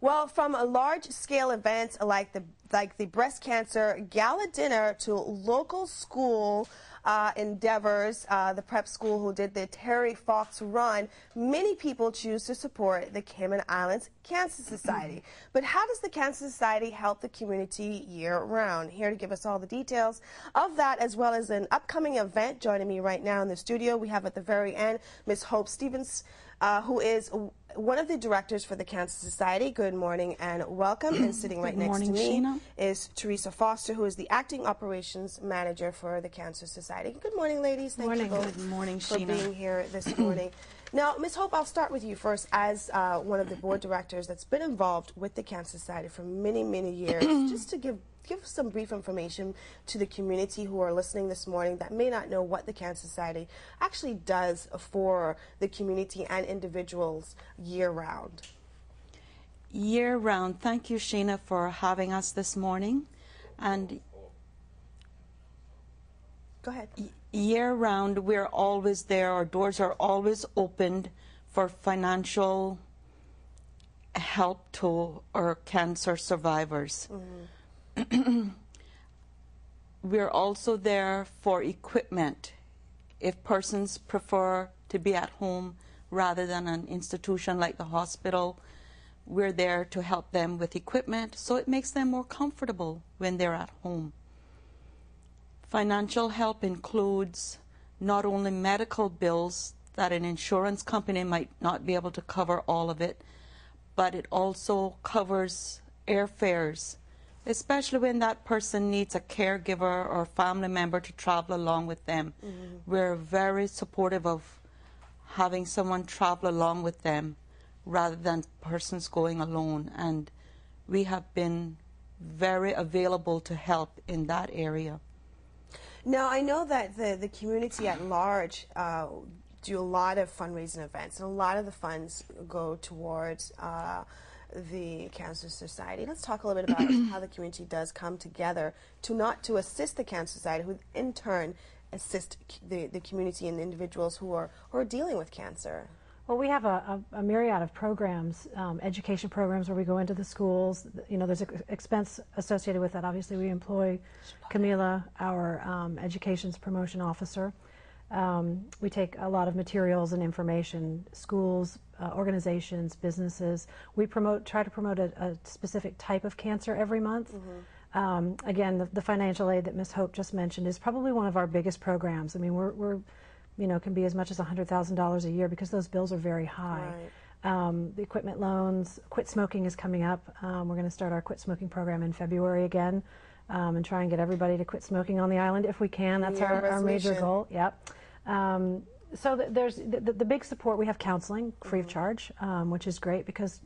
Well, from a large-scale event like the breast cancer gala dinner to local school endeavors, the prep school who did the Terry Fox run, many people choose to support the Cayman Islands Cancer Society. But how does the Cancer Society help the community year-round? Here to give us all the details of that, as well as an upcoming event, joining me right now in the studio, we have at the very end Ms. Hope Stevens, who is one of the directors for the Cancer Society. Good morning and welcome. And sitting right next to me Sheena. is Teresa Foster, who is the acting operations manager for the Cancer Society. Good morning, ladies. Thank you both for being here this morning. Now, Ms. Hope, I'll start with you first as one of the board directors that's been involved with the Cancer Society for many, many years. Just to give some brief information to the community who are listening this morning that may not know what the Cancer Society actually does for the community and individuals year-round. Year-round. Thank you, Sheena, for having us this morning. And go ahead. Year-round, we're always there. Our doors are always opened for financial help to our cancer survivors. We're also there for equipment. If persons prefer to be at home rather than an institution like the hospital, we're there to help them with equipment so it makes them more comfortable when they're at home. Financial help includes not only medical bills that an insurance company might not be able to cover all of it, but it also covers airfares, especially when that person needs a caregiver or family member to travel along with them. We're very supportive of having someone travel along with them rather than persons going alone, and we have been very available to help in that area. Now, I know that the community at large do a lot of fundraising events, and a lot of the funds go towards the Cancer Society. Let's talk a little bit about how the community does come together to assist the Cancer Society, who in turn assist the community and the individuals who are dealing with cancer. Well, we have a myriad of programs, education programs where we go into the schools. You know, there's an expense associated with that. Obviously, we employ Camila, our education's promotion officer. We take a lot of materials and information, schools, organizations, businesses. We try to promote a specific type of cancer every month. Again, the financial aid that Ms. Hope just mentioned is probably one of our biggest programs. I mean, we're you know, can be as much as $100,000 a year because those bills are very high. Right. The equipment loans, quit smoking is coming up. We're going to start our quit smoking program in February again, and try and get everybody to quit smoking on the island if we can. That's our major goal. Yep. So there's the big support. We have counseling free of charge, which is great because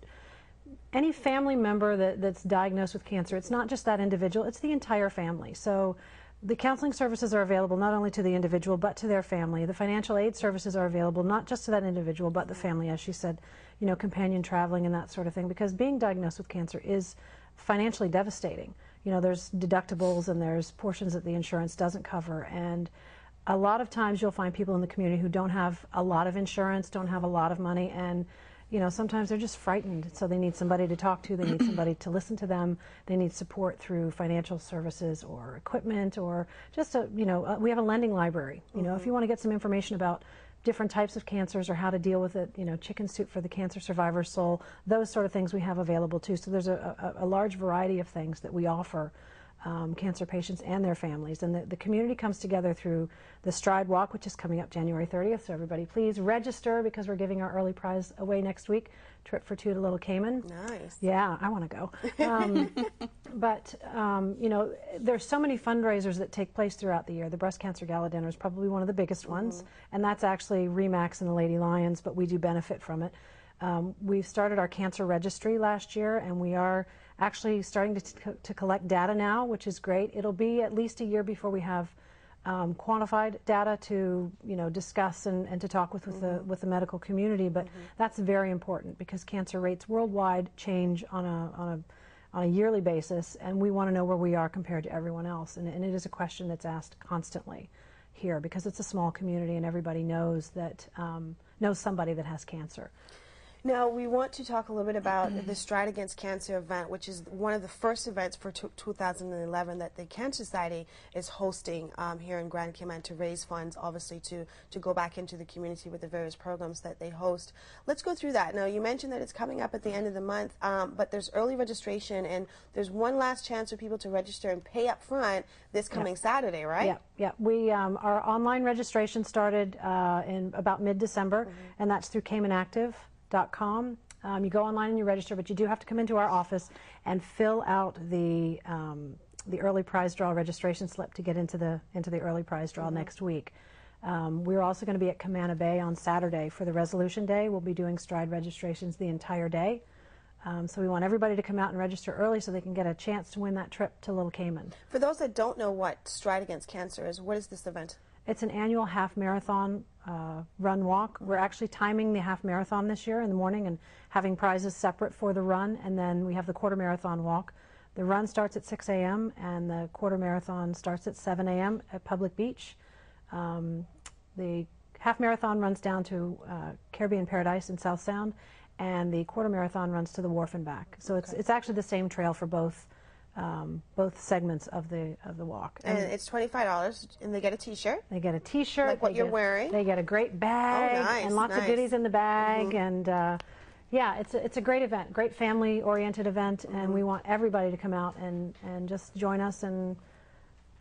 any family member that's diagnosed with cancer, it's not just that individual, it's the entire family. So the counseling services are available not only to the individual but to their family. The financial aid services are available not just to that individual but the family, as she said, you know, companion traveling and that sort of thing, because being diagnosed with cancer is financially devastating. You know, there's deductibles and there's portions that the insurance doesn't cover, and a lot of times you'll find people in the community who don't have a lot of insurance, don't have a lot of money, and you know, sometimes they're just frightened, so they need somebody to talk to, they need somebody to listen to them, they need support through financial services or equipment or just you know, we have a lending library. You know, if you want to get some information about different types of cancers or how to deal with it, you know, chicken soup for the cancer survivor's soul, those sort of things we have available too. So there's a large variety of things that we offer cancer patients and their families. And the community comes together through the Stride Walk, which is coming up January 30th. So everybody please register because we're giving our early prize away next week. Trip for two to Little Cayman. Nice. Yeah, I want to go. You know, there's so many fundraisers that take place throughout the year. The Breast Cancer Gala Dinner is probably one of the biggest ones. And that's actually RE/MAX and the Lady Lions, but we do benefit from it. We've started our cancer registry last year, and we are actually starting to collect data now, which is great. It'll be at least a year before we have quantified data to, you know, discuss and to talk with the medical community. But that's very important because cancer rates worldwide change on a yearly basis, and we want to know where we are compared to everyone else. And it is a question that's asked constantly here because it's a small community and everybody knows that knows somebody that has cancer. Now, we want to talk a little bit about the Stride Against Cancer event, which is one of the first events for 2011 that the Cancer Society is hosting here in Grand Cayman to raise funds, obviously, to go back into the community with the various programs that they host. Let's go through that. Now, you mentioned that it's coming up at the end of the month, but there's early registration, and there's one last chance for people to register and pay up front this coming Saturday, right? Yeah. We, our online registration started in about mid-December, and that's through CaymanActive.com. You go online and you register, but you do have to come into our office and fill out the early prize draw registration slip to get into the early prize draw next week. We're also going to be at Camana Bay on Saturday for the Resolution Day. We'll be doing Stride registrations the entire day. So we want everybody to come out and register early so they can get a chance to win that trip to Little Cayman. For those that don't know what Stride Against Cancer is, what is this event? It's an annual half marathon run walk. We're actually timing the half marathon this year in the morning and having prizes separate for the run, and then we have the quarter marathon walk. The run starts at 6 a.m. and the quarter marathon starts at 7 a.m. at Public Beach. The half marathon runs down to Caribbean Paradise in South Sound, and the quarter marathon runs to the wharf and back. So it's actually the same trail for both segments of the walk. And it's $25, and they get a T-shirt. They get a T-shirt. Like what you're wearing. They get a great bag and lots of goodies in the bag. And yeah, it's a great event, great family-oriented event, and we want everybody to come out and just join us and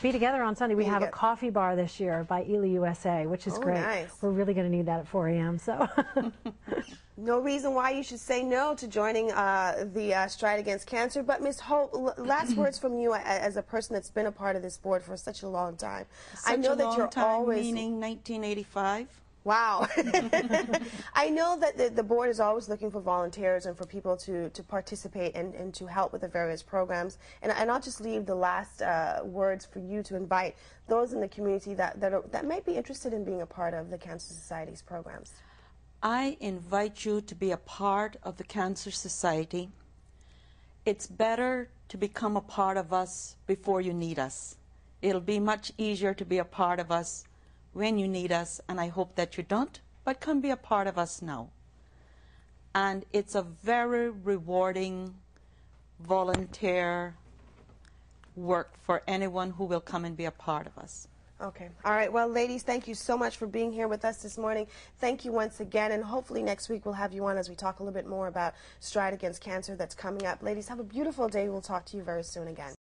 be together on Sunday. We have a coffee bar this year by Ely USA, which is great. Nice. We're really going to need that at 4 a.m. So. No reason why you should say no to joining the Stride Against Cancer. But Ms. Hope, last words from you as a person that's been a part of this board for such a long time. I know that you're always, meaning 1985. Wow. I know that the board is always looking for volunteers and for people to participate and to help with the various programs. And I'll just leave the last words for you to invite those in the community that might be interested in being a part of the Cancer Society's programs. I invite you to be a part of the Cancer Society. It's better to become a part of us before you need us. It'll be much easier to be a part of us when you need us, and I hope that you don't, but come be a part of us now. And it's a very rewarding volunteer work for anyone who will come and be a part of us. Okay. All right. Well, ladies, thank you so much for being here with us this morning. Thank you once again, and hopefully next week we'll have you on as we talk a little bit more about Stride Against Cancer that's coming up. Ladies, have a beautiful day. We'll talk to you very soon again.